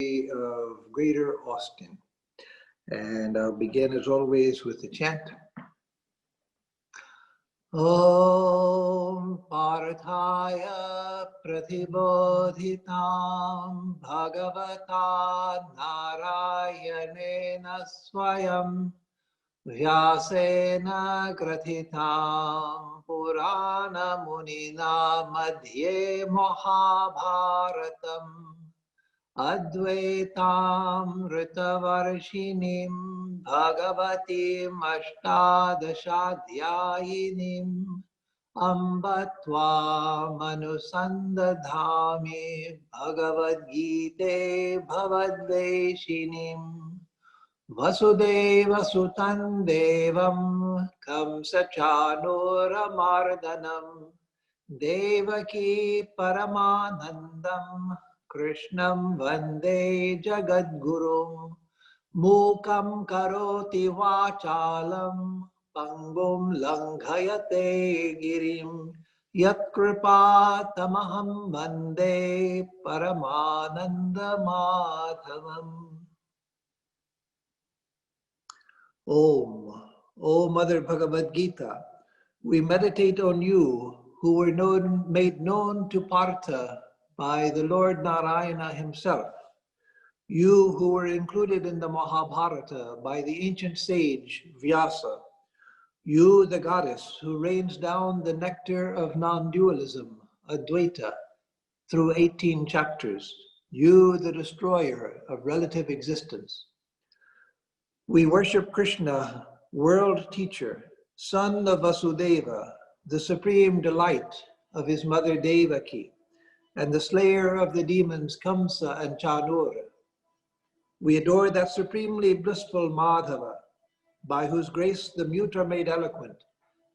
of Greater Austin. And I'll begin as always with the chant. Om Parthaya Pratibodhitam Bhagavata Narayanena Swayam Vyasena Grathitam Purana Munina Madhye Mahabharatam Advaitam Ritavarshinim Bhagavatim Ashtadashadhyayinim Ambatva Manusandadhami Bhagavad Gita Bhavadveshinim Vasudeva Sutan Devam Kamsachanuramardanam Devaki Paramanandam Krishnam Vande Jagadgurum Mukam Karoti Vachalam Pangum Langhayate Girim Yatkripa Tamaham Vande Paramananda Madhavam. Om, O Mother Bhagavad Gita, we meditate on you who were made known to Partha by the Lord Narayana himself, you who were included in the Mahabharata by the ancient sage Vyasa, you the goddess who rains down the nectar of non-dualism, Advaita, through 18 chapters, you the destroyer of relative existence. We worship Krishna, world teacher, son of Vasudeva, the supreme delight of his mother Devaki, and the slayer of the demons Kamsa and Chanura. We adore that supremely blissful Madhava, by whose grace the mute are made eloquent,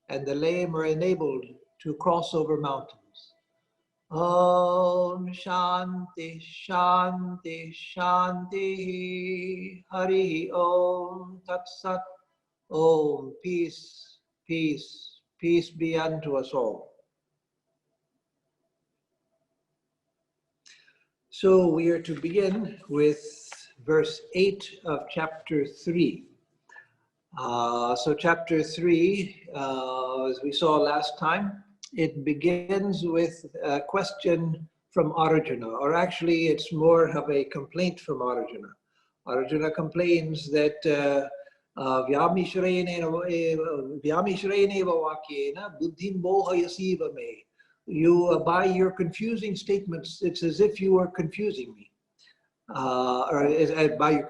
and the lame are enabled to cross over mountains. Om Shanti Shanti Shanti Hari Om Tat Sat. Om peace, peace, peace be unto us all. So we are to begin with verse 8 of chapter 3. So chapter 3, as we saw last time, it begins with a question from Arjuna, or actually it's more of a complaint from Arjuna. Arjuna complains that Vyamishraine vakyena buddhim mohayasiva me. You, by your confusing statements, it's as if you are confusing me. By your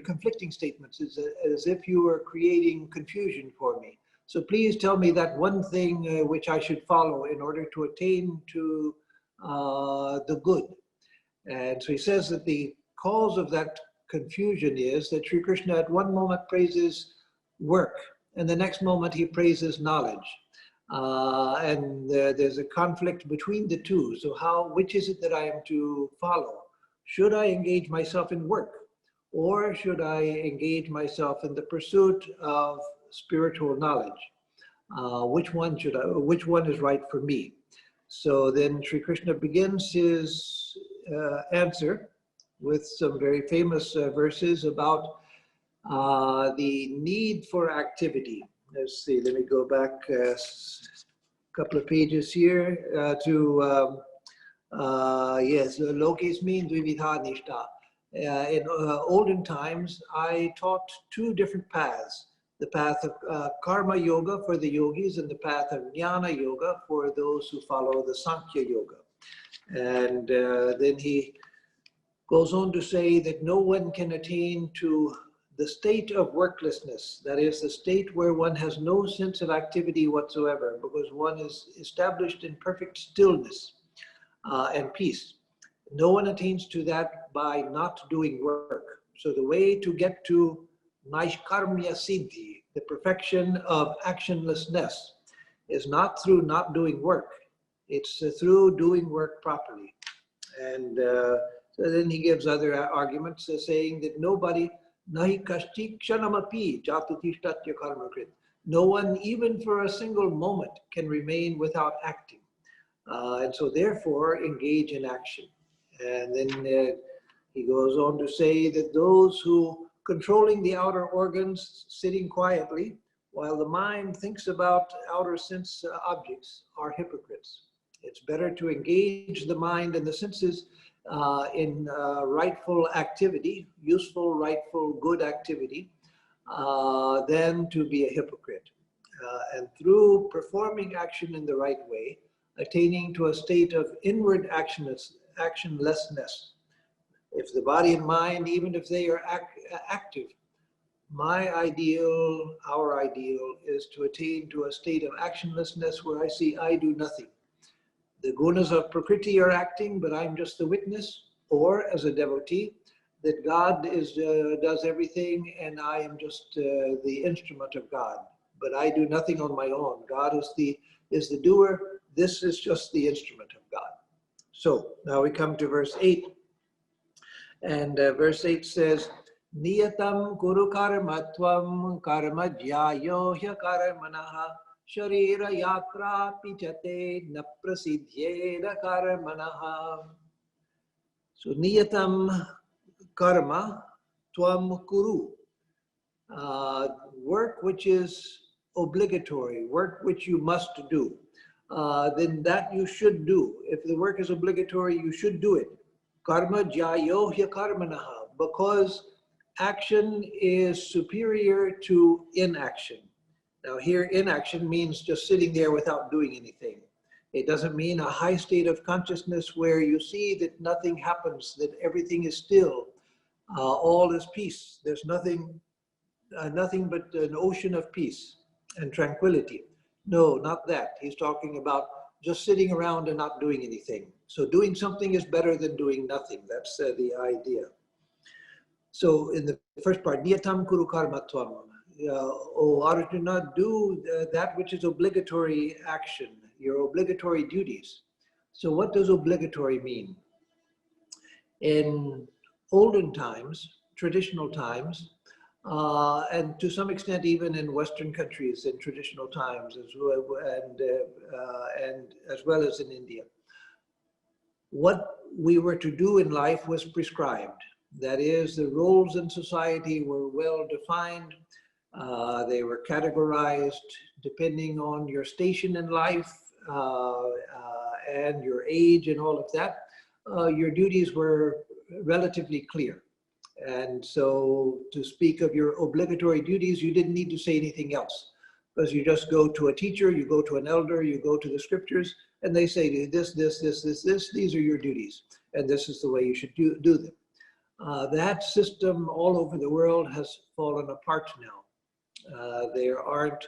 conflicting statements, it's as if you are creating confusion for me. So please tell me that one thing which I should follow in order to attain to the good. And so he says that the cause of that confusion is that Sri Krishna at one moment praises work, and the next moment he praises knowledge. And there's a conflict between the two. So which is it that I am to follow? Should I engage myself in work, or should I engage myself in the pursuit of spiritual knowledge? Which one is right for me? So then Sri Krishna begins his answer with some very famous verses about the need for activity. Let's see, let me go back a couple of pages here to yes, Lokesmin Dvividha Nishta. In olden times, I taught two different paths. The path of karma yoga for the yogis and the path of jnana yoga for those who follow the Sankhya yoga. And then he goes on to say that no one can attain to the state of worklessness, that is the state where one has no sense of activity whatsoever, because one is established in perfect stillness and peace. No one attains to that by not doing work. So the way to get to Naishkarmya Siddhi, the perfection of actionlessness, is not through not doing work. It's through doing work properly. And so then he gives other arguments saying that nobody, nahi kashti kshanamapi jatutishtatya karmakrit. No one, even for a single moment, can remain without acting. And so therefore engage in action. And then He goes on to say that those who controlling the outer organs, sitting quietly, while the mind thinks about outer sense objects, are hypocrites. It's better to engage the mind and the senses in rightful activity, useful, rightful, good activity, than to be a hypocrite. And through performing action in the right way, attaining to a state of inward actionlessness. If the body and mind, even if they are active, my ideal, our ideal, is to attain to a state of actionlessness where I see I do nothing. The gunas of Prakriti are acting, but I'm just the witness, or as a devotee, that God does everything and I am just the instrument of God. But I do nothing on my own. God is the doer. This is just the instrument of God. So now we come to verse 8. And verse 8 says, Niyatam kuru karmatvam karma jyayo hya karmanaha sharira yatra pichate na prasidhyeda karmanaha. So niyatam karma tvam kuru. Work which is obligatory, work which you must do, then that you should do. If the work is obligatory, you should do it. Karma jyayo hya karmanaha, because action is superior to inaction. Now here, inaction means just sitting there without doing anything. It doesn't mean a high state of consciousness where you see that nothing happens, that everything is still, all is peace. There's nothing but an ocean of peace and tranquility. No, not that. He's talking about just sitting around and not doing anything. So doing something is better than doing nothing. That's the idea. So in the first part, niyatam kuru karmatvam. O Arjuna, do that which is obligatory action, your obligatory duties. So what does obligatory mean? In olden times, traditional times, and to some extent even in Western countries in traditional times as well, and as well as in India, what we were to do in life was prescribed. That is, the roles in society were well defined. They were categorized depending on your station in life and your age and all of that. Your duties were relatively clear. And so to speak of your obligatory duties, you didn't need to say anything else, because you just go to a teacher, you go to an elder, you go to the scriptures, and they say this, these are your duties, and this is the way you should do them. That system all over the world has fallen apart now. There aren't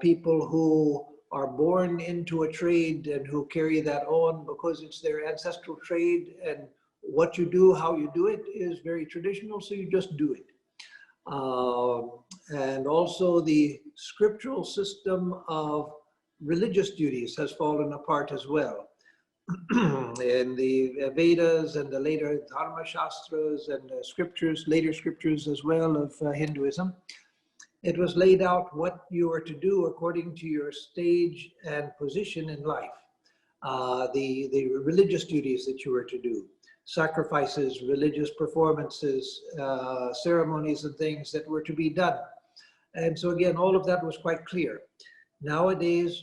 people who are born into a trade and who carry that on because it's their ancestral trade, and what you do, how you do it is very traditional, so you just do it. And also the scriptural system of religious duties has fallen apart as well. In the Vedas and the later Dharma Shastras and scriptures, later scriptures as well of Hinduism, it was laid out what you are to do according to your stage and position in life. The religious duties that you are to do, sacrifices, religious performances, ceremonies and things that were to be done. And so again, all of that was quite clear. Nowadays,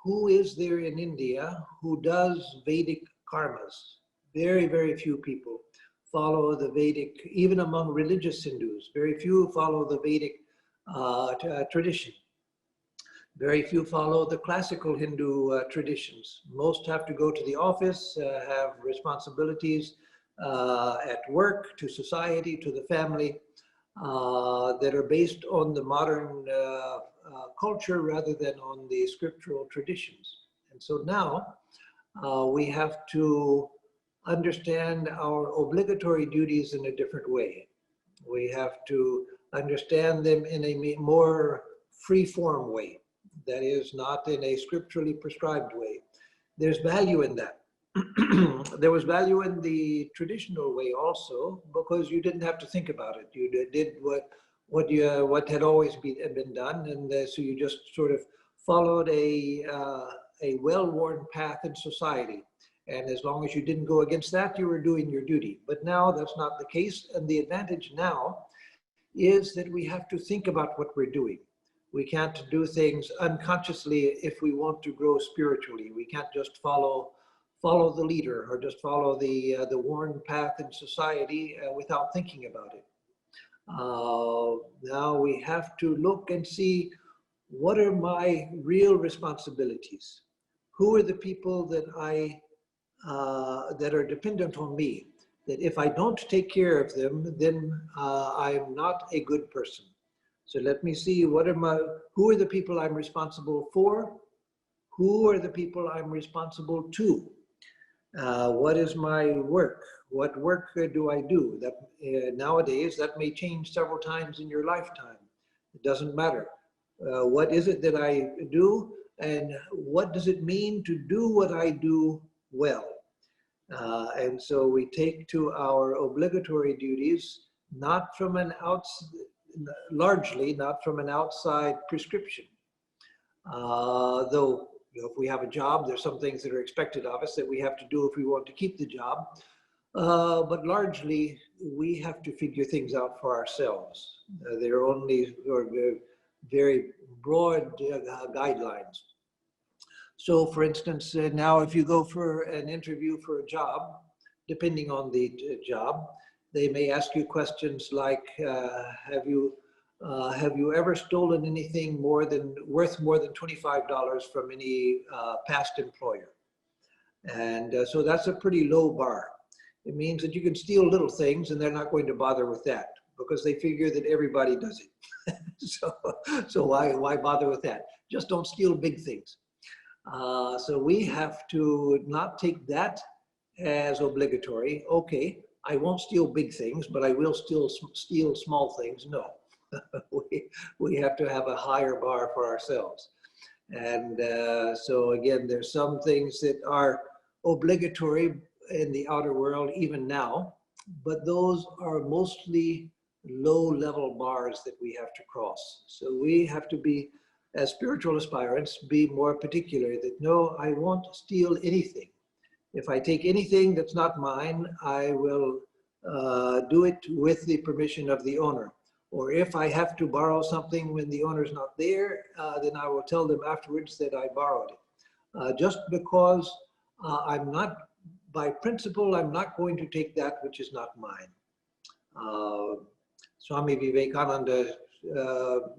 who is there in India who does Vedic karmas? Very, very few people follow the Vedic, even among religious Hindus, very few follow the Vedic tradition. Very few follow the classical Hindu traditions. Most have to go to the office, have responsibilities at work, to society, to the family, that are based on the modern culture rather than on the scriptural traditions. And so now we have to understand our obligatory duties in a different way. We have to understand them in a more free-form way. That is, not in a scripturally prescribed way. There's value in that. There was value in the traditional way also, because you didn't have to think about it. You did what had always been done, and so you just sort of followed a well-worn path in society. And as long as you didn't go against that, you were doing your duty. But now that's not the case. And the advantage now is that we have to think about what we're doing. We can't do things unconsciously if we want to grow spiritually. We can't just follow the leader or just follow the worn path in society without thinking about it. Now we have to look and see, what are my real responsibilities? Who are the people that that are dependent on me? That if I don't take care of them, then I'm not a good person. So let me see, who are the people I'm responsible for? Who are the people I'm responsible to? What is my work? What work do I do? That nowadays, that may change several times in your lifetime. It doesn't matter. What is it that I do? And what does it mean to do what I do well? And so we take to our obligatory duties, largely not from an outside prescription. Though if we have a job, there's some things that are expected of us that we have to do if we want to keep the job. But largely, we have to figure things out for ourselves. They're only very broad guidelines. So for instance, now if you go for an interview for a job, depending on the job, they may ask you questions like, have you ever stolen anything worth more than $25 from any past employer? And so that's a pretty low bar. It means that you can steal little things and they're not going to bother with that because they figure that everybody does it. So why bother with that? Just don't steal big things. So we have to not take that as obligatory. Okay, I won't steal big things, but I will still steal small things. No, we have to have a higher bar for ourselves. And so again, there's some things that are obligatory in the outer world even now, but those are mostly low-level bars that we have to cross. So we have to be, as spiritual aspirants, be more particular that no, I won't steal anything. If I take anything that's not mine, I will do it with the permission of the owner. Or if I have to borrow something when the owner's not there, then I will tell them afterwards that I borrowed it. Just because by principle, I'm not going to take that which is not mine. Swami Vivekananda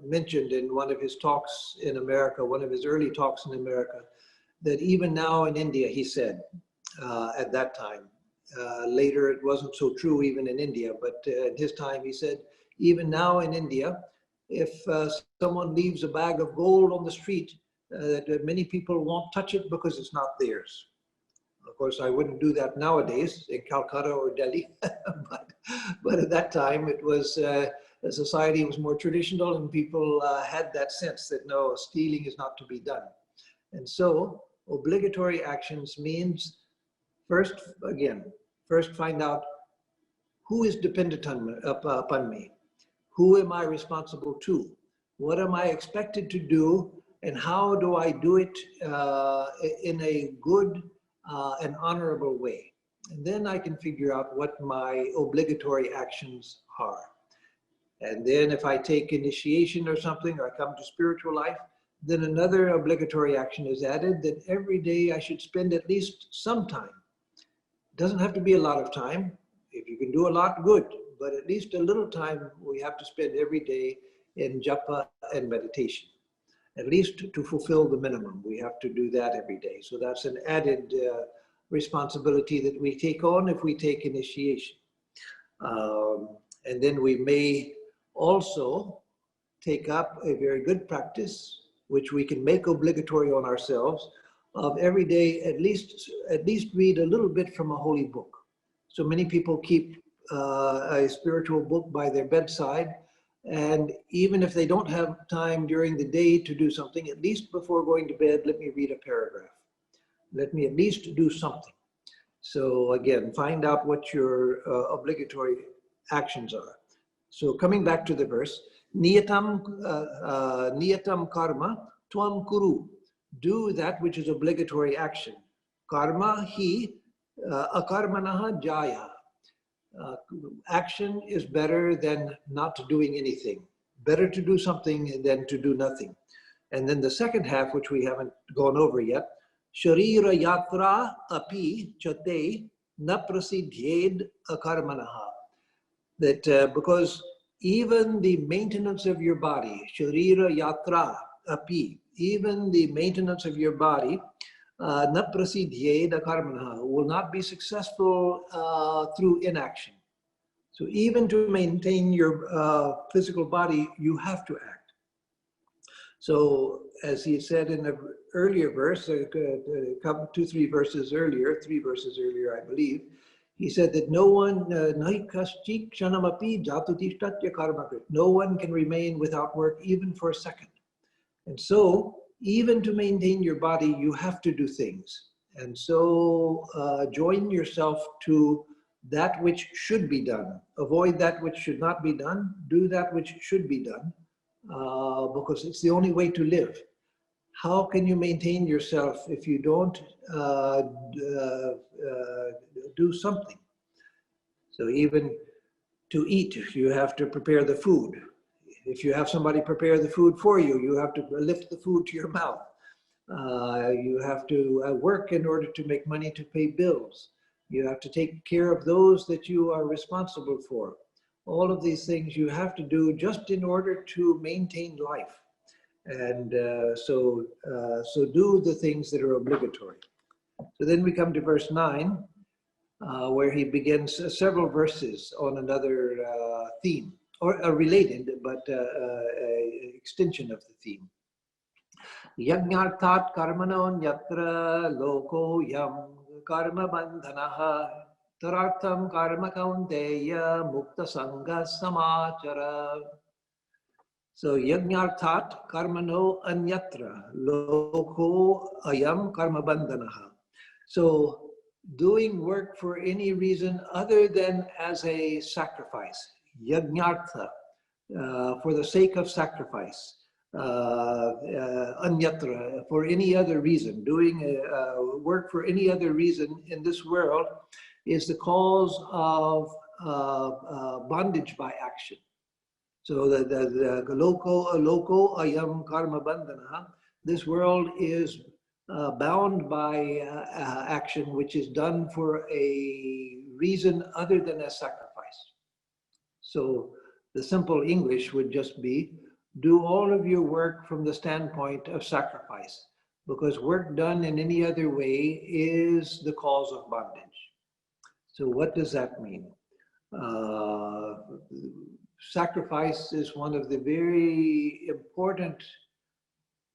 mentioned in one of his talks in America, one of his early talks in America, that even now in India, he said, at that time, later it wasn't so true even in India, but at his time he said, even now in India, if someone leaves a bag of gold on the street, that many people won't touch it because it's not theirs. Of course, I wouldn't do that nowadays in Calcutta or Delhi, but at that time it was, the society was more traditional and people had that sense that no, stealing is not to be done. And so obligatory actions means first find out who is dependent upon me. Who am I responsible to? What am I expected to do? And how do I do it in a good and honorable way? And then I can figure out what my obligatory actions are. And then if I take initiation or something, or I come to spiritual life, then another obligatory action is added that every day I should spend at least some time. It doesn't have to be a lot of time. If you can do a lot, good. But at least a little time we have to spend every day in japa and meditation. At least to fulfill the minimum, we have to do that every day. So that's an added responsibility that we take on if we take initiation. And then we may also take up a very good practice, which we can make obligatory on ourselves, of every day at least read a little bit from a holy book. So many people keep a spiritual book by their bedside, and even if they don't have time during the day to do something, at least before going to bed, let me read a paragraph. Let me at least do something. So again, find out what your obligatory actions are. So coming back to the verse, niyatam karma tvam kuru. Do that which is obligatory action. karma hi akarmanaha jaya. Action is better than not doing anything. Better to do something than to do nothing. And then the second half, which we haven't gone over yet, Sharira yatra api chate na prasidhyed akarmanaha. That because even the maintenance of your body, Sharira yatra api, even the maintenance of your body, na prasidhyed akarmanaha, will not be successful through inaction. So even to maintain your physical body, you have to act. So as he said in the earlier verse, a couple, 3 verses earlier, I believe, he said that no one, no one can remain without work even for a second. And so even to maintain your body, you have to do things. And so join yourself to that which should be done. Avoid that which should not be done. Do that which should be done, because it's the only way to live. How can you maintain yourself if you don't do something? So even to eat, you have to prepare the food. If you have somebody prepare the food for you, you have to lift the food to your mouth. You have to work in order to make money to pay bills. You have to take care of those that you are responsible for. All of these things you have to do just in order to maintain life. And so do the things that are obligatory. So then we come to verse 9, where he begins several verses on another theme, or a related, but extension of the theme. Yajnarthat karmano nyatra loko yam karma bandhanaha tarartham karma kaunteya mukta sangha samachara. So yajnarthat karmano anyatra loko ayam karma bandhanaha. So doing work for any reason other than as a sacrifice, yajnartha, for the sake of sacrifice. Anyatra, for any other reason, doing work for any other reason in this world is the cause of bondage by action. So the loko ayam karma bandhana, this world is bound by action which is done for a reason other than a sacrifice. So the simple English would just be, do all of your work from the standpoint of sacrifice, because work done in any other way is the cause of bondage. So what does that mean? Sacrifice is one of the very important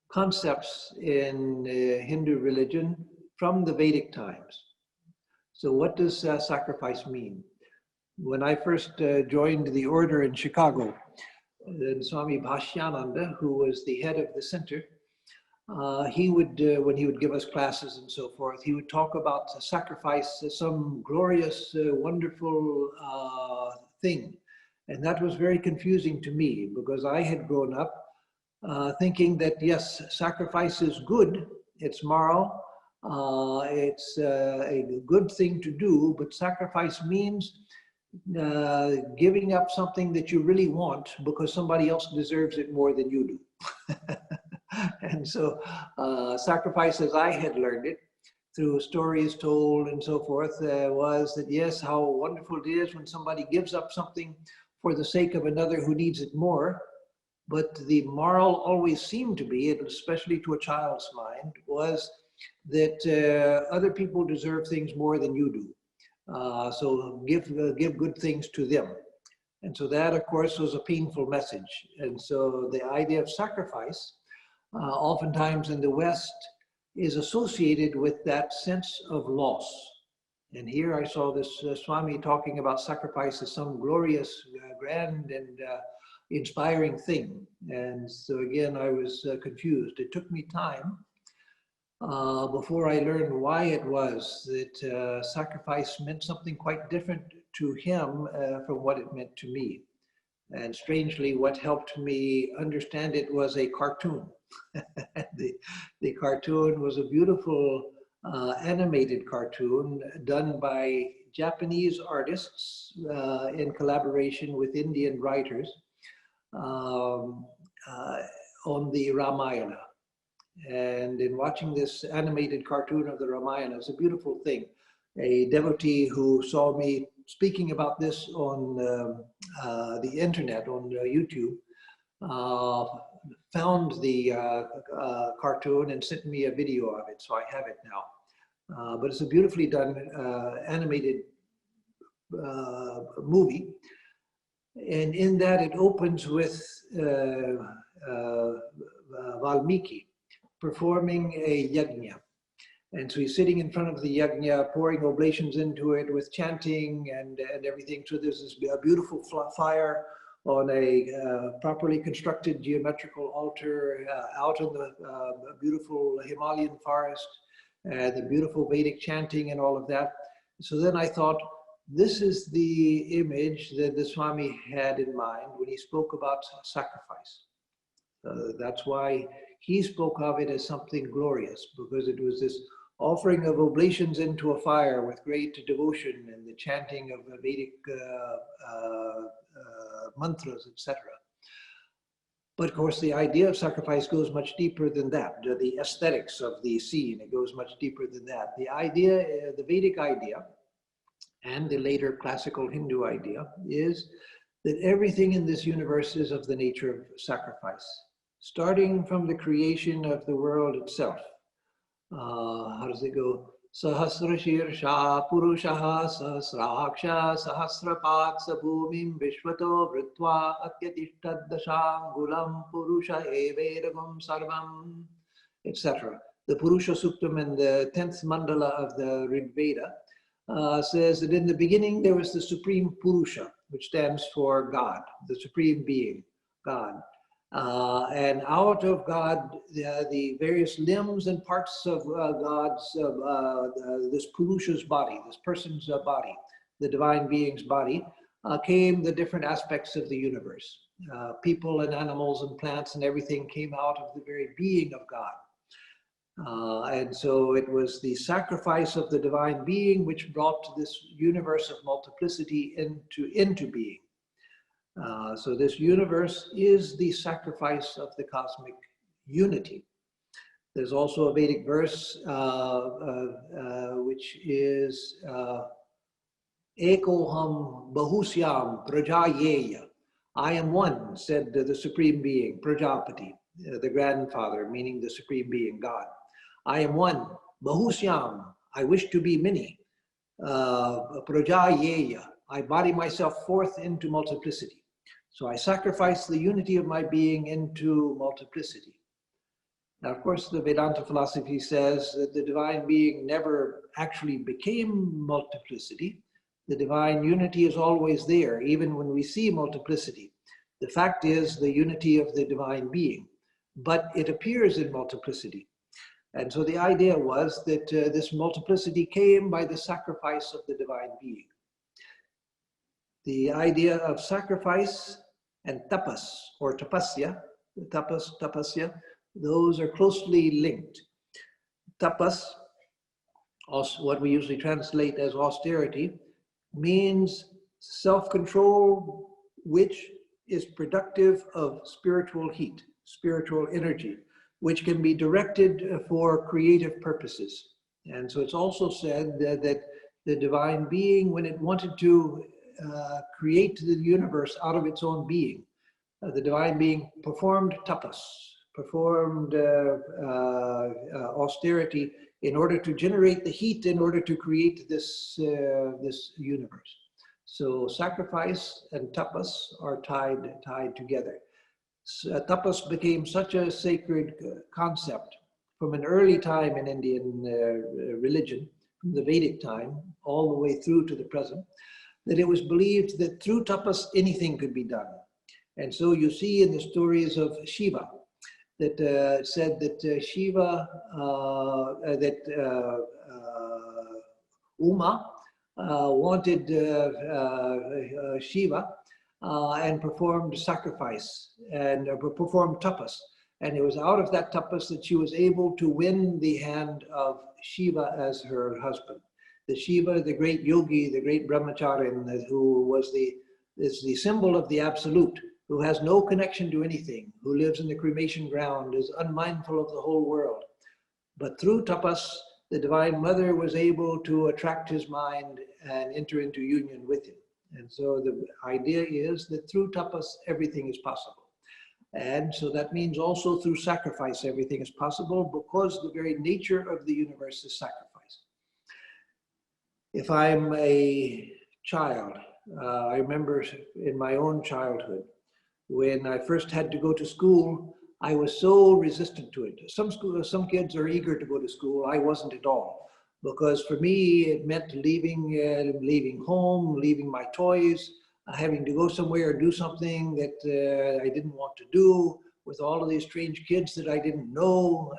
concepts in Hindu religion from the Vedic times. So what does sacrifice mean? When I first joined the order in Chicago, then Swami Bhashyananda, who was the head of the center, he would, when he would give us classes and so forth, he would talk about sacrifice as some glorious, wonderful thing. And that was very confusing to me, because I had grown up thinking that, yes, sacrifice is good, it's moral, it's a good thing to do, but sacrifice means giving up something that you really want because somebody else deserves it more than you do. And so sacrifice, as I had learned it through stories told and so forth, was that, yes, how wonderful it is when somebody gives up something for the sake of another who needs it more. But the moral always seemed to be, especially to a child's mind, was that other people deserve things more than you do. So give good things to them. And so that, of course, was a painful message. And so the idea of sacrifice, oftentimes in the West, is associated with that sense of loss. And here I saw this Swami talking about sacrifice as some glorious, grand, and inspiring thing. And so again, I was confused. It took me time before I learned why it was that sacrifice meant something quite different to him from what it meant to me. And strangely, what helped me understand it was a cartoon. The cartoon was a beautiful animated cartoon done by Japanese artists in collaboration with Indian writers um, on the Ramayana. And in watching this animated cartoon of the Ramayana, it's a beautiful thing. A devotee who saw me speaking about this on the internet, on YouTube, found the cartoon and sent me a video of it, so I have it now. But it's a beautifully done animated movie. And in that, it opens with Valmiki performing a yajna. And so he's sitting in front of the yajna, pouring oblations into it with chanting and everything. So there's this beautiful fire on a properly constructed geometrical altar out in the beautiful Himalayan forest, and the beautiful Vedic chanting and all of that. So then I thought, this is the image that the Swami had in mind when he spoke about sacrifice. That's why he spoke of it as something glorious, because it was this offering of oblations into a fire with great devotion and the chanting of Vedic mantras, etc. But of course, the idea of sacrifice goes much deeper than that. The aesthetics of the scene, it goes much deeper than that. The idea, the Vedic idea, and the later classical Hindu idea, is that everything in this universe is of the nature of sacrifice, starting from the creation of the world itself. How does it go? Sahasra Shirsha Purushaha Sahasraksha Sahasrapaksa Bhumim Vishwato Vritva Atyatishtaddashangulam Purusha Evedagam Sarvam, etc. The Purusha Suktam in the 10th mandala of the Rig Veda says that in the beginning there was the Supreme Purusha, which stands for God, the Supreme Being, God. And out of God, the various limbs and parts of God's, this Purusha's body, this person's body, the divine being's body, came the different aspects of the universe. People and animals and plants and everything came out of the very being of God. And so it was the sacrifice of the divine being which brought this universe of multiplicity into being. So this universe is the sacrifice of the cosmic unity. There's also a Vedic verse which is Ekoham Bahusyam Prajayeya. I am one, said the Supreme Being, Prajapati, the grandfather, meaning the Supreme Being, God. I am one, Bahusyam, I wish to be many. Prajayeya, I body myself forth into multiplicity. So I sacrifice the unity of my being into multiplicity. Now, of course, the Vedanta philosophy says that the divine being never actually became multiplicity. The divine unity is always there, even when we see multiplicity. The fact is the unity of the divine being, but it appears in multiplicity. And so the idea was that this multiplicity came by the sacrifice of the divine being. The idea of sacrifice and tapas, or tapasya, tapasya, those are closely linked. Tapas, what we usually translate as austerity, means self-control which is productive of spiritual heat, spiritual energy, which can be directed for creative purposes. And so it's also said that the divine being, when it wanted to create the universe out of its own being, the divine being performed tapas, performed austerity in order to generate the heat, in order to create this universe. So sacrifice and tapas are tied together. Tapas became such a sacred concept from an early time in Indian religion, from the Vedic time all the way through to the present, that it was believed that through tapas anything could be done. And so you see in the stories of Shiva that said that Shiva, Uma wanted Shiva and performed sacrifice and performed tapas. And it was out of that tapas that she was able to win the hand of Shiva as her husband. The Shiva, the great yogi, the great brahmacharin, who is the symbol of the absolute, who has no connection to anything, who lives in the cremation ground, is unmindful of the whole world. But through tapas, the Divine Mother was able to attract his mind and enter into union with him. And so the idea is that through tapas, everything is possible. And so that means also through sacrifice, everything is possible, because the very nature of the universe is sacrifice. If I'm a child, I remember in my own childhood, when I first had to go to school, I was so resistant to it. Some kids are eager to go to school. I wasn't at all, because for me, it meant leaving home, leaving my toys, having to go somewhere or do something that I didn't want to do, with all of these strange kids that I didn't know.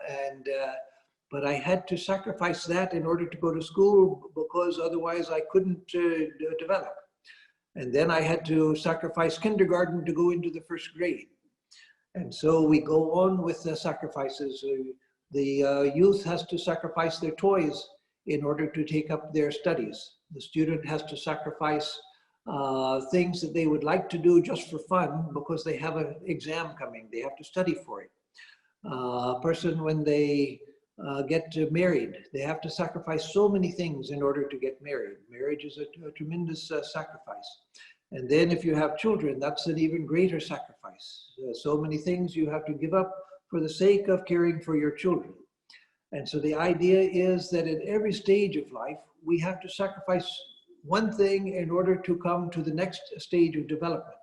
But I had to sacrifice that in order to go to school, because otherwise I couldn't develop. And then I had to sacrifice kindergarten to go into the first grade. And so we go on with the sacrifices. The youth has to sacrifice their toys in order to take up their studies. The student has to sacrifice things that they would like to do just for fun, because they have an exam coming. They have to study for it. A person, when they get married, they have to sacrifice so many things in order to get married. Marriage is a tremendous sacrifice. And then if you have children, that's an even greater sacrifice. So many things you have to give up for the sake of caring for your children. And so the idea is that at every stage of life, we have to sacrifice one thing in order to come to the next stage of development.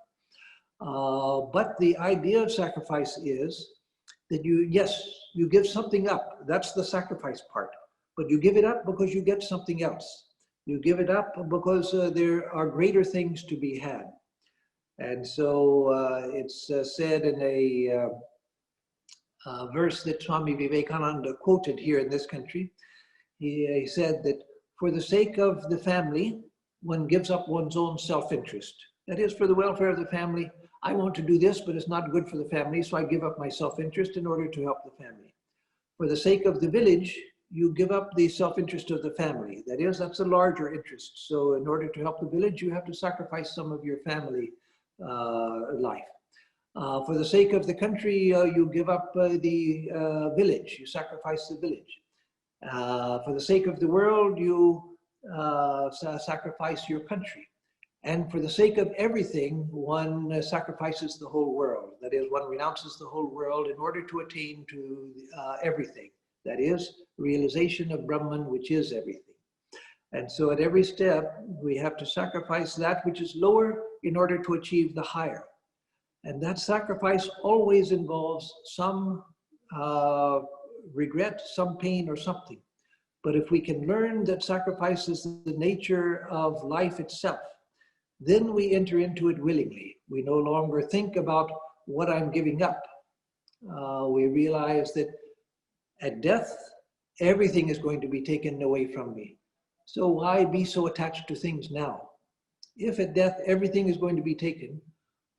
But the idea of sacrifice is that you give something up. That's the sacrifice part. But you give it up because you get something else. You give it up because there are greater things to be had. And so it's said in a verse that Swami Vivekananda quoted here in this country. He said that for the sake of the family, one gives up one's own self-interest. That is, for the welfare of the family, I want to do this, but it's not good for the family, so I give up my self-interest in order to help the family. For the sake of the village, you give up the self-interest of the family. That is, that's a larger interest. So in order to help the village, you have to sacrifice some of your family life. For the sake of the country, you give up the village. You sacrifice the village. For the sake of the world, you sacrifice your country. And for the sake of everything, one sacrifices the whole world. That is, one renounces the whole world in order to attain to everything. That is, realization of Brahman, which is everything. And so at every step, we have to sacrifice that which is lower in order to achieve the higher. And that sacrifice always involves some regret, some pain, or something. But if we can learn that sacrifice is the nature of life itself, then we enter into it willingly. We no longer think about what I'm giving up. We realize that at death, everything is going to be taken away from me. So why be so attached to things now? If at death everything is going to be taken,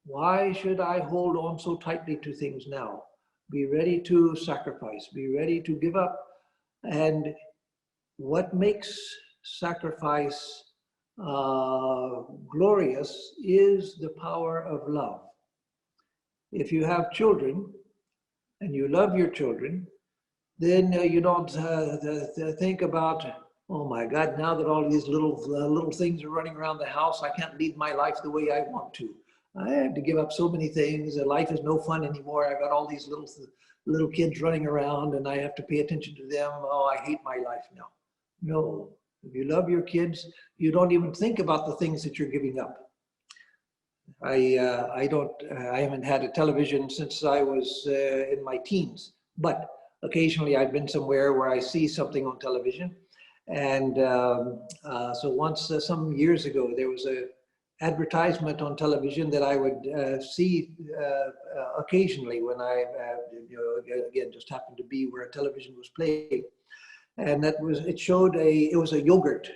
why should I hold on so tightly to things now? Be ready to sacrifice, be ready to give up. And what makes sacrifice glorious is the power of love. If you have children and you love your children, then you don't think about, oh my God, now that all these little things are running around the house, I can't lead my life the way I want to. I have to give up so many things. Life is no fun anymore. I've got all these little kids running around and I have to pay attention to them. Oh, I hate my life now. No, if you love your kids, you don't even think about the things that you're giving up. I haven't had a television since I was in my teens, but occasionally I've been somewhere where I see something on television. And so once, some years ago, there was a advertisement on television that I would see occasionally when I, again, just happened to be where television was playing. And it was a yogurt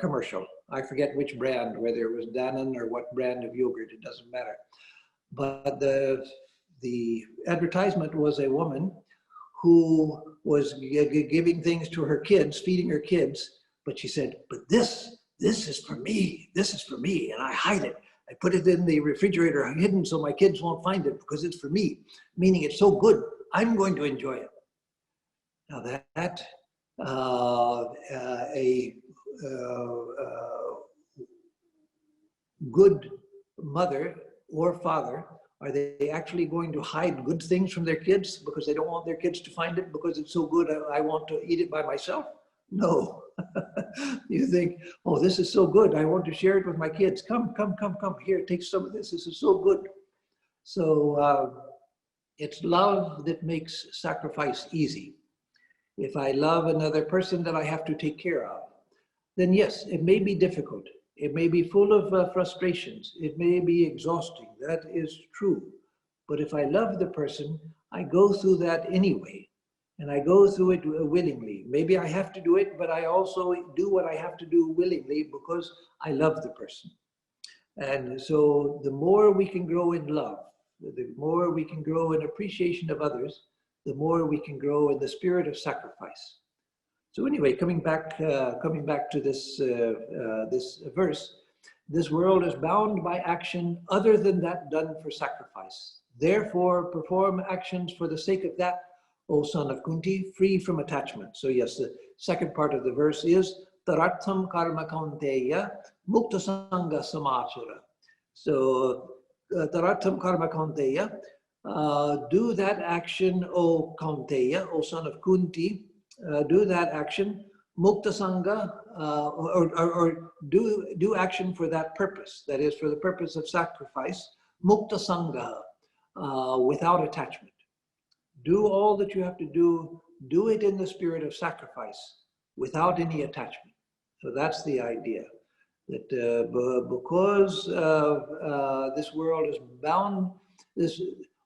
commercial. I forget which brand, whether it was Danone or what brand of yogurt, it doesn't matter. But the advertisement was a woman who was giving things to her kids, feeding her kids, but she said, but this is for me, this is for me, and I hide it. I put it in the refrigerator hidden so my kids won't find it because it's for me, meaning it's so good, I'm going to enjoy it. Now that a good mother or father, are they actually going to hide good things from their kids because they don't want their kids to find it because it's so good I want to eat it by myself? No. You think, oh, this is so good, I want to share it with my kids. Come, here, take some of this. This is so good. So it's love that makes sacrifice easy. If I love another person that I have to take care of, then yes, it may be difficult. It may be full of frustrations. It may be exhausting. That is true. But if I love the person, I go through that anyway. And I go through it willingly. Maybe I have to do it, but I also do what I have to do willingly because I love the person. And so the more we can grow in love, the more we can grow in appreciation of others, the more we can grow in the spirit of sacrifice. So anyway, coming back to this this verse, this world is bound by action other than that done for sacrifice. Therefore, perform actions for the sake of that, O son of Kunti, free from attachment. So yes, the second part of the verse is Taratham karma kaunteya mukta sangha samachara. So Taratham karma kaunteya, do that action, O Kaunteya, O son of Kunti, do that action, mukta sangha, or do action for that purpose, that is for the purpose of sacrifice, mukta sangha, without attachment. Do all that you have to do it in the spirit of sacrifice, without any attachment. So that's the idea, that because this world is bound,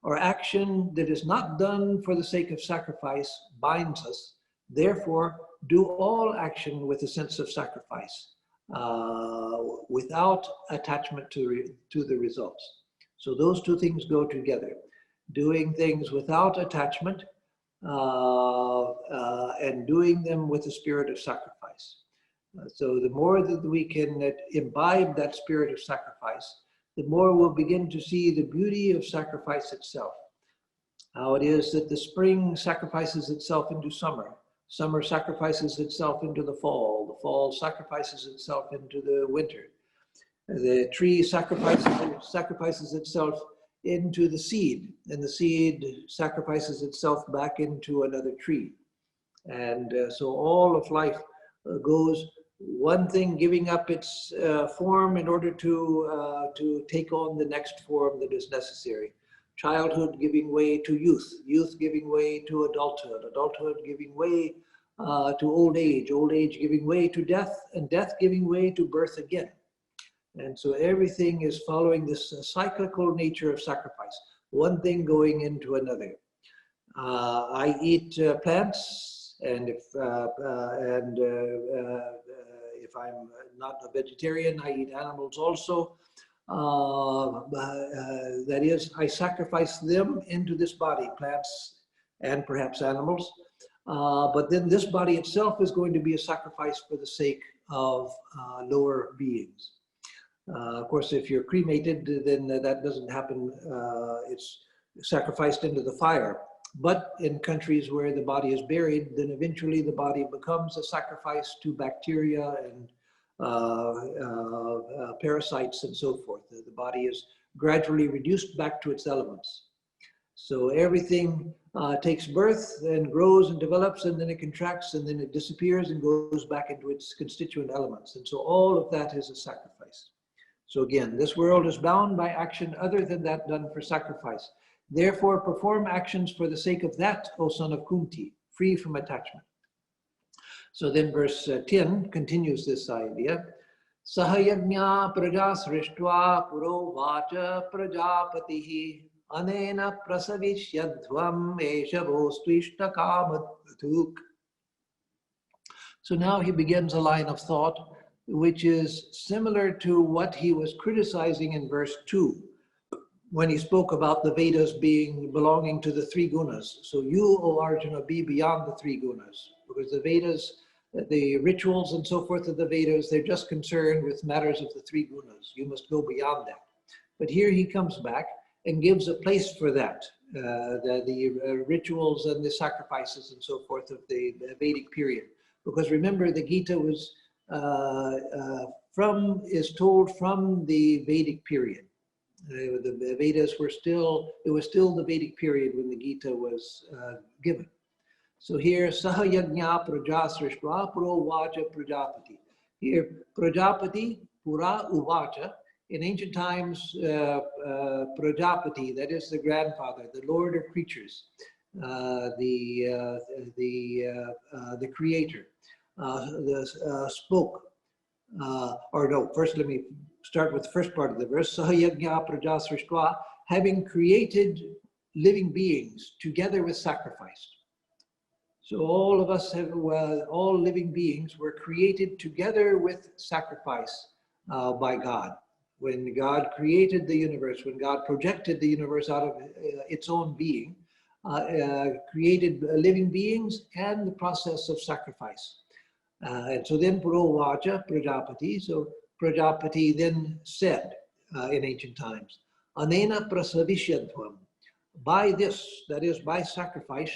or action that is not done for the sake of sacrifice binds us. Therefore, do all action with a sense of sacrifice, without attachment to the results. So those two things go together. Doing things without attachment and doing them with a spirit of sacrifice. So the more that we can imbibe that spirit of sacrifice, the more we'll begin to see the beauty of sacrifice itself. How it is that the spring sacrifices itself into summer. Summer sacrifices itself into the fall sacrifices itself into the winter. The tree sacrifices itself into the seed, and the seed sacrifices itself back into another tree. And so all of life goes one thing giving up its form in order to take on the next form that is necessary. Childhood giving way to youth, youth giving way to adulthood, adulthood giving way to old age giving way to death, and death giving way to birth again. And so everything is following this cyclical nature of sacrifice, one thing going into another. I eat plants, and if I'm not a vegetarian, I eat animals also. That is, I sacrifice them into this body, plants and perhaps animals. But then this body itself is going to be a sacrifice for the sake of lower beings. Of course, if you're cremated, then that doesn't happen. It's sacrificed into the fire. But in countries where the body is buried, then eventually the body becomes a sacrifice to bacteria and parasites and so forth. The body is gradually reduced back to its elements. So everything takes birth and grows and develops, and then it contracts, and then it disappears and goes back into its constituent elements. And so all of that is a sacrifice. So again, this world is bound by action other than that done for sacrifice. Therefore, perform actions for the sake of that, O son of Kunti, free from attachment. So then verse 10 continues this idea. Sahayagnya prajasrishtva puro vacha prajapatihi anena prasavishyadhvam eshavostvishta kamadhuk. So now he begins a line of thought which is similar to what he was criticizing in verse 2. when he spoke about the Vedas belonging to the three gunas. So you, O Arjuna, be beyond the three gunas, because the Vedas, the rituals and so forth of the Vedas, they're just concerned with matters of the three gunas. You must go beyond that. But here he comes back and gives a place for that, the rituals and the sacrifices and so forth of the Vedic period. Because remember, the Gita was is told from the Vedic period. The Vedas were still, it was still the Vedic period when the Gita was given. So here, Saha Yajna Praja Srishtva Puro Vacha Prajapati. Here, Prajapati, Pura Uvacha. In ancient times, Prajapati, that is the grandfather, the lord of creatures, the creator, spoke. Or no, first let me start with the first part of the verse. Sahayagnya praja srishtva, having created living beings together with sacrifice. So all of us have, all living beings were created together with sacrifice by God. When God created the universe, when God projected the universe out of its own being, created living beings and the process of sacrifice. And so then Puro Vacha Prajapati, so Prajapati then said in ancient times, Anena Prasavishyantvam, by this, that is by sacrifice,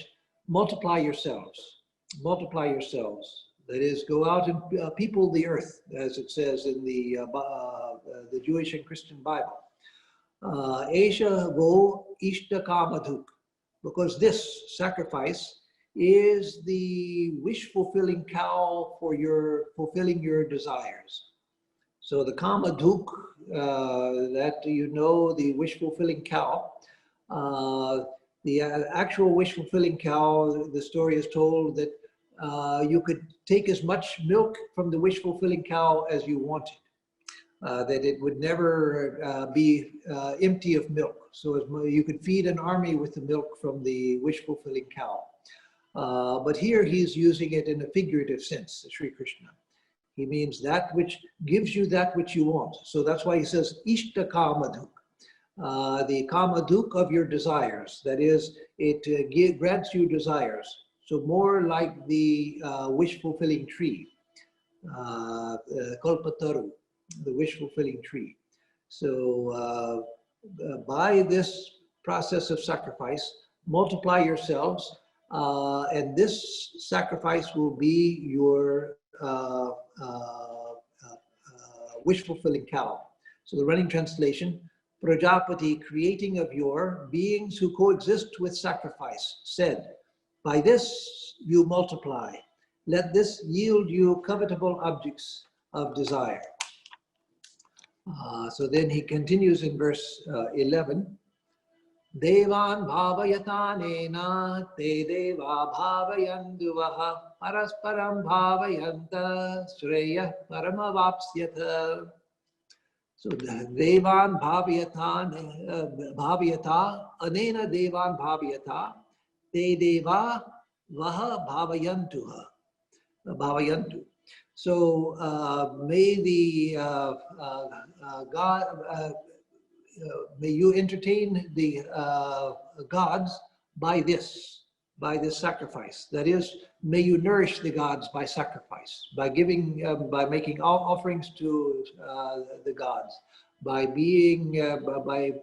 multiply yourselves, multiply yourselves. That is, go out and people the earth, as it says in the Jewish and Christian Bible. Esha vo ishta kamadhuk, because this sacrifice is the wish-fulfilling cow for your fulfilling your desires. So the kamadhuk, that you know, the wish-fulfilling cow, the actual wish-fulfilling cow, the story is told that you could take as much milk from the wish-fulfilling cow as you wanted. That it would never be empty of milk. So you could feed an army with the milk from the wish-fulfilling cow. But here he's using it in a figurative sense, Sri Krishna. He means that which gives you that which you want. So that's why he says, Ishta Kamadhuk, the Kamadhuk of your desires. That is, it grants you desires. So more like the wish-fulfilling tree, Kalpataru, the wish-fulfilling tree. So by this process of sacrifice, multiply yourselves, and this sacrifice will be your wish-fulfilling cow. So the running translation, Prajapati, creating of your beings who coexist with sacrifice, said, by this you multiply. Let this yield you covetable objects of desire. So then he continues in verse 11. Devan bhavayatanena te deva bhavayanduvaha parasparam bhavayanta shreya paramavapsyata. So devan bhavayata anena devan bhavayata te deva vaha bhavayantu. So may the God, may you entertain the gods by this sacrifice. That is, may you nourish the gods by sacrifice, by giving, by making all offerings to the gods, by being, by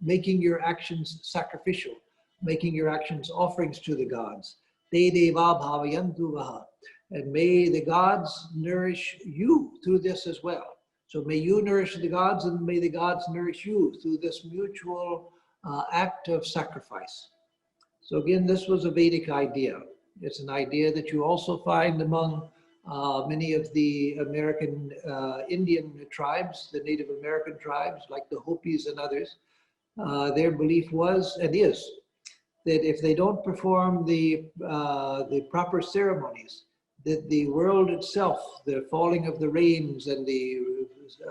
making your actions sacrificial, making your actions offerings to the gods. Te deva bhavayantu vaha. And may the gods nourish you through this as well. So may you nourish the gods, and may the gods nourish you through this mutual act of sacrifice. So again, this was a Vedic idea. It's an idea that you also find among many of the American Indian tribes, the Native American tribes, like the Hopis and others. Their belief was and is that if they don't perform the proper ceremonies, that the world itself, the falling of the rains and the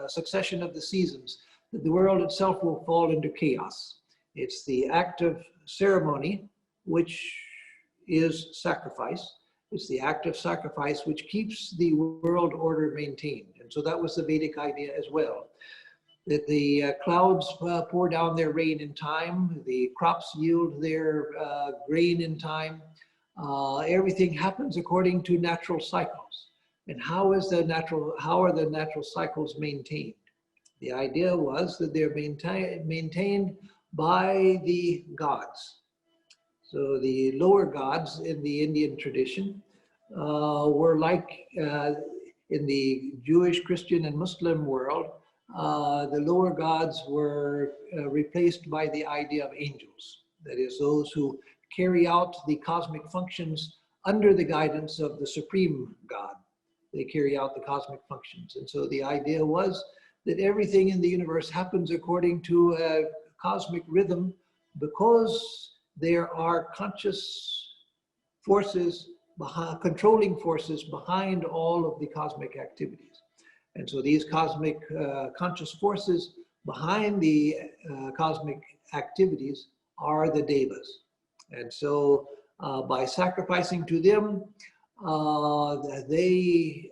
succession of the seasons, that the world itself will fall into chaos. It's the act of ceremony, which is sacrifice. It's the act of sacrifice which keeps the world order maintained. And so that was the Vedic idea as well. that the clouds pour down their rain in time, the crops yield their grain in time. Everything happens according to natural cycles. And how are the natural cycles maintained? The idea was that they're maintained by the gods. So the lower gods in the Indian tradition were like in the Jewish, Christian, and Muslim world, the lower gods were replaced by the idea of angels. That is, those who carry out the cosmic functions under the guidance of the supreme God. They carry out the cosmic functions. And so the idea was that everything in the universe happens according to a cosmic rhythm because there are conscious forces, controlling forces behind all of the cosmic activities. And so these cosmic conscious forces behind the cosmic activities are the devas. And so by sacrificing to them, they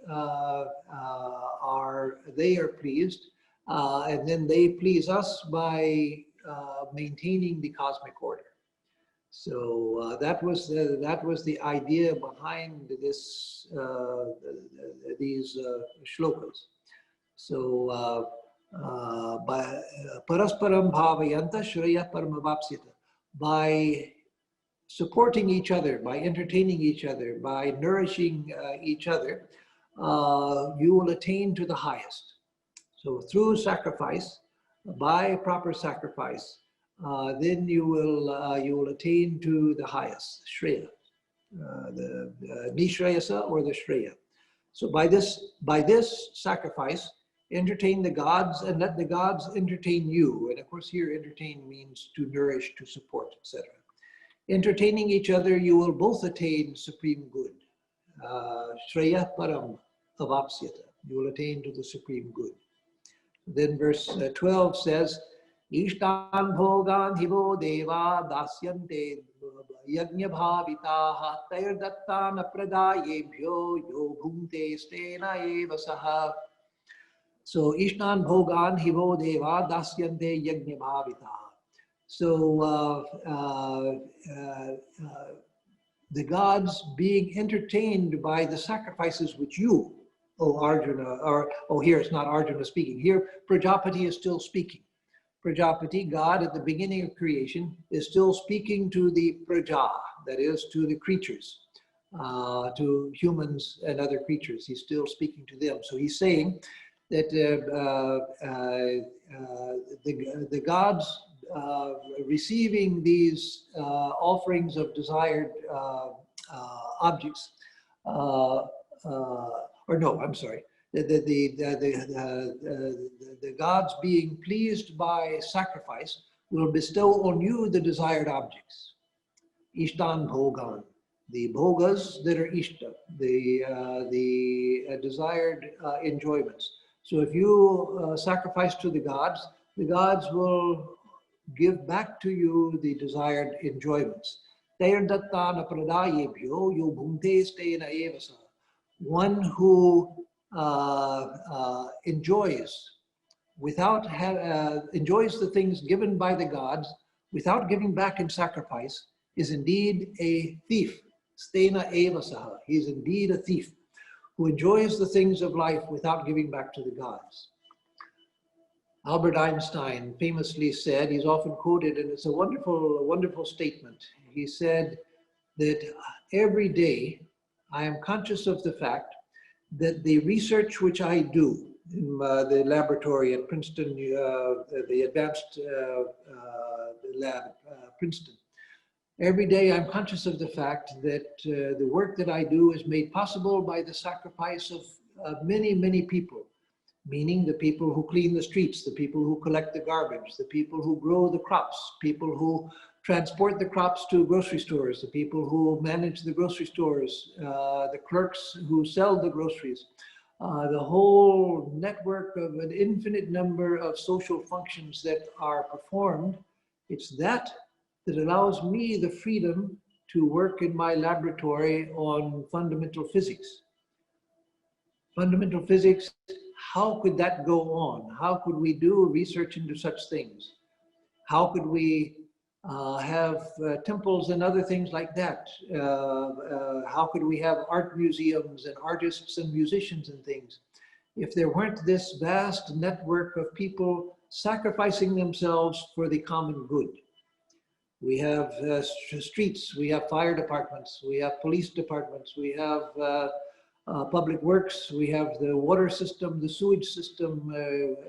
are pleased, and then they please us by maintaining the cosmic order. So that was the idea behind this these shlokas. So by parasparam bhavayanta shreya paramavapsita, by supporting each other, by entertaining each other, by nourishing each other, you will attain to the highest. So through sacrifice, by proper sacrifice, then you will attain to the highest, Shreya, the Nishreyasa or the Shreya. So by this sacrifice, entertain the gods and let the gods entertain you. And of course here entertain means to nourish, to support, etc. Entertaining each other, you will both attain supreme good. Shreya param avapsyata. You will attain to the supreme good. Then verse 12 says, Ishtan bhogan hivo deva dasyante yajna bhavitaha tair dattana pradayebhyo yo bhunte stena eva saha. So Ishtan bhogan hivo deva dasyante yajna bhavitaha. So the gods being entertained by the sacrifices which you, O Arjuna, here it's not Arjuna speaking. Here Prajapati is still speaking. Prajapati, God at the beginning of creation, is still speaking to the Praja, that is to the creatures, to humans and other creatures. He's still speaking to them. So he's saying that the gods receiving these offerings of desired objects, or no, I'm sorry, the gods being pleased by sacrifice will bestow on you the desired objects. Ishtan bhogan, the bhogas that are ishta, the desired enjoyments. So if you sacrifice to the gods will give back to you the desired enjoyments. One who enjoys enjoys the things given by the gods without giving back in sacrifice is indeed a thief. Stena eva saha. He is indeed a thief who enjoys the things of life without giving back to the gods. Albert Einstein famously said, he's often quoted, and it's a wonderful statement. He said that every day I am conscious of the fact that the research which I do in the laboratory at Princeton, the advanced lab at Princeton, every day I'm conscious of the fact that the work that I do is made possible by the sacrifice of many, many people. Meaning the people who clean the streets, the people who collect the garbage, the people who grow the crops, people who transport the crops to grocery stores, the people who manage the grocery stores, the clerks who sell the groceries, the whole network of an infinite number of social functions that are performed. It's that allows me the freedom to work in my laboratory on fundamental physics. Fundamental physics, how could that go on? How could we do research into such things? How could we have temples and other things like that? How could we have art museums and artists and musicians and things if there weren't this vast network of people sacrificing themselves for the common good? We have streets, we have fire departments, we have police departments, we have public works, we have the water system, the sewage system,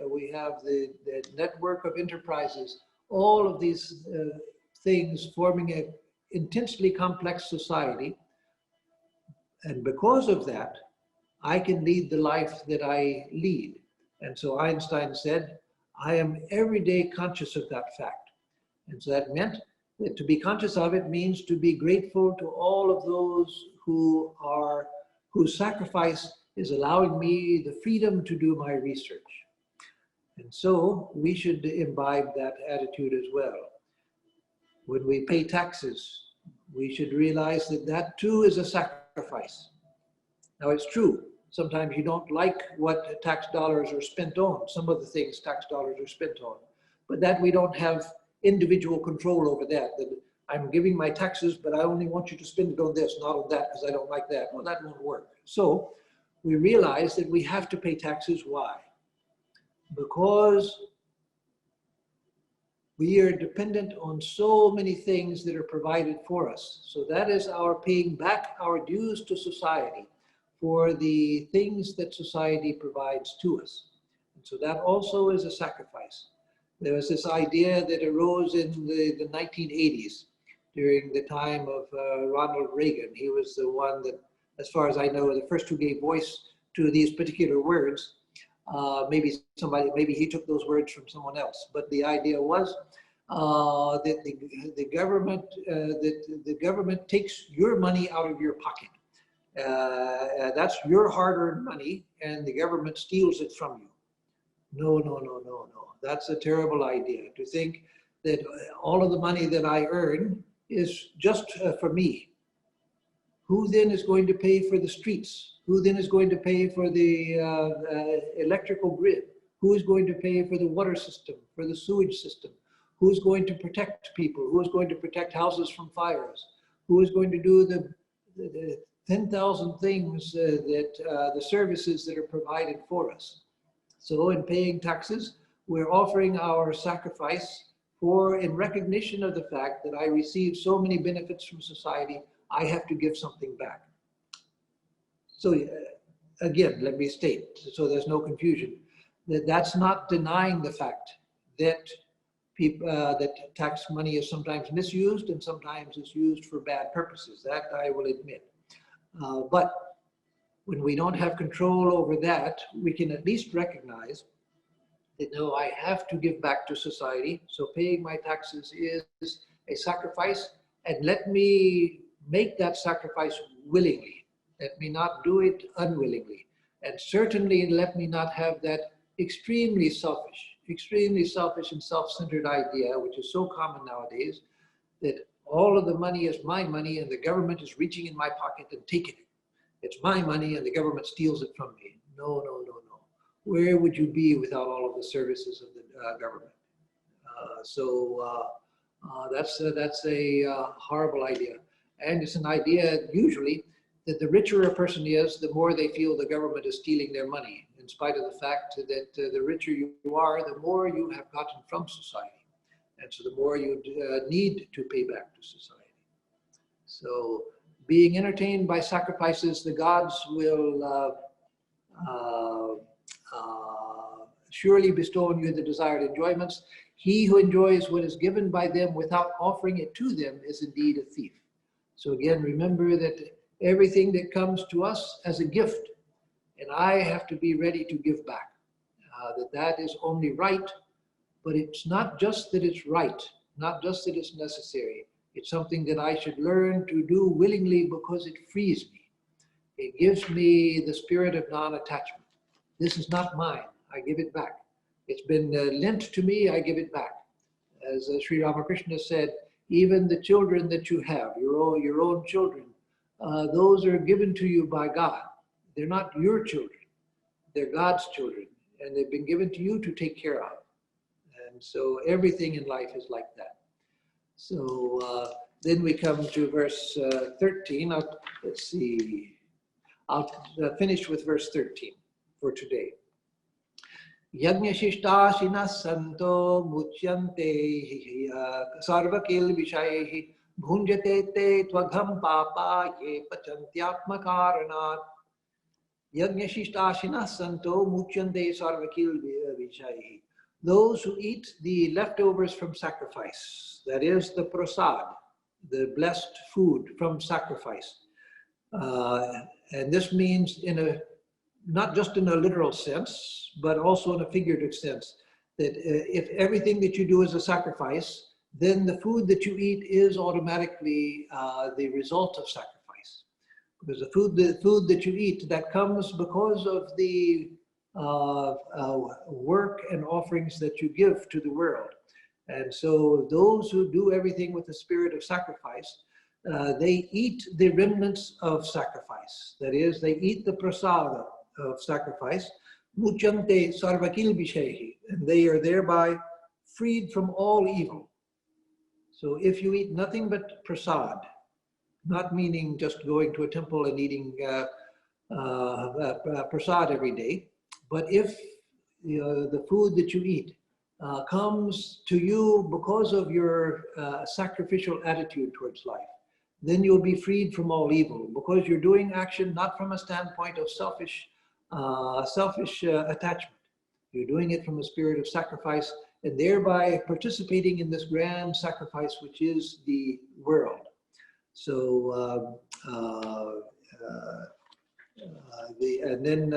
we have the network of enterprises, all of these things forming an intensely complex society. And because of that, I can lead the life that I lead. And so Einstein said, I am every day conscious of that fact. And so that meant that to be conscious of it means to be grateful to all of those whose sacrifice is allowing me the freedom to do my research. And so we should imbibe that attitude as well. When we pay taxes, we should realize that that too is a sacrifice. Now it's true, sometimes you don't like what tax dollars are spent on, some of the things tax dollars are spent on, but that we don't have individual control over that I'm giving my taxes, but I only want you to spend it on this, not on that, because I don't like that. Well, that won't work. So we realize that we have to pay taxes. Why? Because we are dependent on so many things that are provided for us. So that is our paying back our dues to society for the things that society provides to us. And so that also is a sacrifice. There was this idea that arose in the 1980s during the time of Ronald Reagan. He was the one that, as far as I know, the first who gave voice to these particular words. Maybe he took those words from someone else. But the idea was that the government takes your money out of your pocket. That's your hard-earned money, and the government steals it from you. No, no, no, no, no. That's a terrible idea, to think that all of the money that I earn is just for me. Who then is going to pay for the streets? Who then is going to pay for the electrical grid? Who is going to pay for the water system, for the sewage system? Who's going to protect people? Who is going to protect houses from fires? Who is going to do the 10,000 things the services that are provided for us? So in paying taxes, we're offering our sacrifice in recognition of the fact that I receive so many benefits from society, I have to give something back. So again, let me state, so there's no confusion, that's not denying the fact that that tax money is sometimes misused and sometimes it's used for bad purposes. That I will admit. But when we don't have control over that, we can at least recognize that no, I have to give back to society. So paying my taxes is a sacrifice, and let me make that sacrifice willingly. Let me not do it unwillingly. And certainly let me not have that extremely selfish and self-centered idea, which is so common nowadays, that all of the money is my money and the government is reaching in my pocket and taking it. It's my money and the government steals it from me. No, no, no, no. Where would you be without all of the services of the government? That's a horrible idea. And it's an idea usually that the richer a person is, the more they feel the government is stealing their money, in spite of the fact that the richer you are, the more you have gotten from society. And so the more you need to pay back to society. So being entertained by sacrifices, the gods will surely bestow on you the desired enjoyments. He who enjoys what is given by them without offering it to them is indeed a thief. So again, remember that everything that comes to us as a gift, and I have to be ready to give back. That is only right, but it's not just that it's right, not just that it's necessary. It's something that I should learn to do willingly because it frees me. It gives me the spirit of non-attachment. This is not mine, I give it back. It's been lent to me, I give it back. As Sri Ramakrishna said, even the children that you have, your own children, those are given to you by God. They're not your children, they're God's children. and they've been given to you to take care of. And so everything in life is like that. So then we come to verse 13. Let's see. I'll finish with verse 13 for today. Yajnashishtashinas santo muchyante sarvakil vishayehi bhunjate te tvagham papa ye pachantyatma karanat. Yajnashishtashinas santo muchyante sarvakil vishayehi. Those who eat the leftovers from sacrifice, that is the prasad, the blessed food from sacrifice. And this means not just in a literal sense, but also in a figurative sense, that if everything that you do is a sacrifice, then the food that you eat is automatically the result of sacrifice. Because the food that you eat, that comes because of the work and offerings that you give to the world. And so those who do everything with the spirit of sacrifice, they eat the remnants of sacrifice. That is, they eat the prasada of sacrifice, muchyante sarvakil vishehi, and they are thereby freed from all evil. So if you eat nothing but prasad, not meaning just going to a temple and eating prasad every day, but if the food that you eat comes to you because of your sacrificial attitude towards life, then you'll be freed from all evil, because you're doing action not from a standpoint of selfish attachment. You're doing it from a spirit of sacrifice, and thereby participating in this grand sacrifice, which is the world. So, and then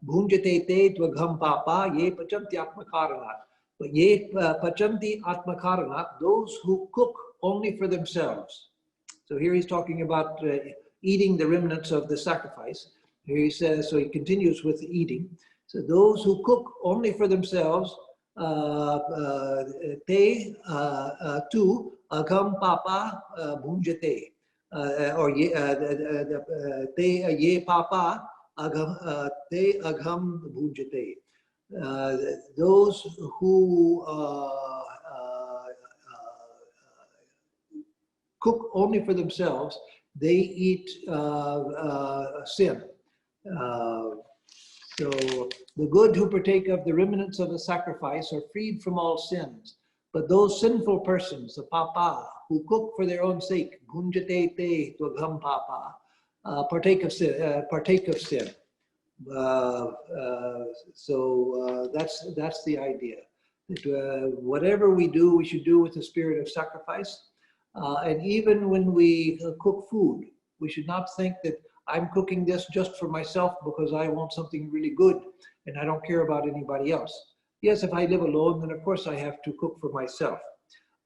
bhunjate te tvagham papa ye pachanti atmakaranat. But ye pachanti atmakaranat, those who cook only for themselves. So here he's talking about eating the remnants of the sacrifice. Here he says, so he continues with the eating. So those who cook only for themselves, te tu agam papa bhunjate, or te ye papa te agam bhunjate. Those who cook only for themselves, they eat sin. So the good who partake of the remnants of the sacrifice are freed from all sins. But those sinful persons, the papa, who cook for their own sake, bhunjate te tvagham papa, partake of sin. So that's the idea. That, whatever we do, we should do with the spirit of sacrifice. And even when we cook food, we should not think that I'm cooking this just for myself because I want something really good and I don't care about anybody else. Yes, if I live alone, then of course I have to cook for myself.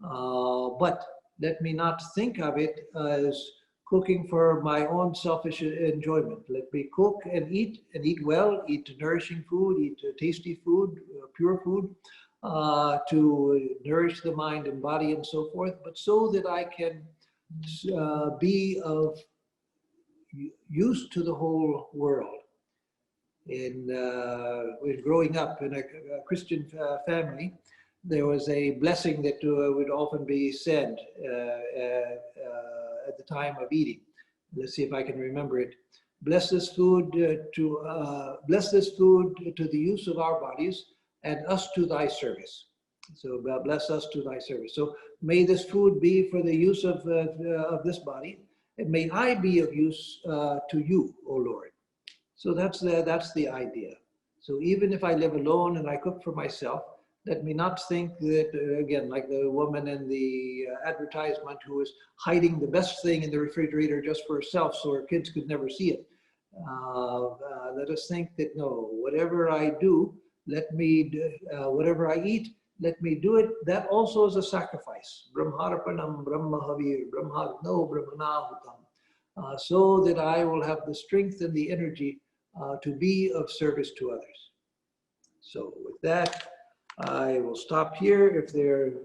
But let me not think of it as cooking for my own selfish enjoyment. Let me cook and eat well, eat nourishing food, eat tasty food, pure food, to nourish the mind and body and so forth, but so that I can be of use to the whole world. When growing up in a Christian family, there was a blessing that would often be said at the time of eating. Let's see if I can remember it. Bless this food to the use of our bodies, and us to thy service. So bless us to thy service. So may this food be for the use of this body, and may I be of use to you, O Lord. So that's the idea. So even if I live alone and I cook for myself, let me not think that, again, like the woman in the advertisement who is hiding the best thing in the refrigerator just for herself so her kids could never see it. Let us think that, no, whatever I do, whatever I eat, let me do it. That also is a sacrifice. Brahmarpanam, Brahmahavir, Brahmagno, Brahmanahutam. So that I will have the strength and the energy to be of service to others. So with that, I will stop here. If there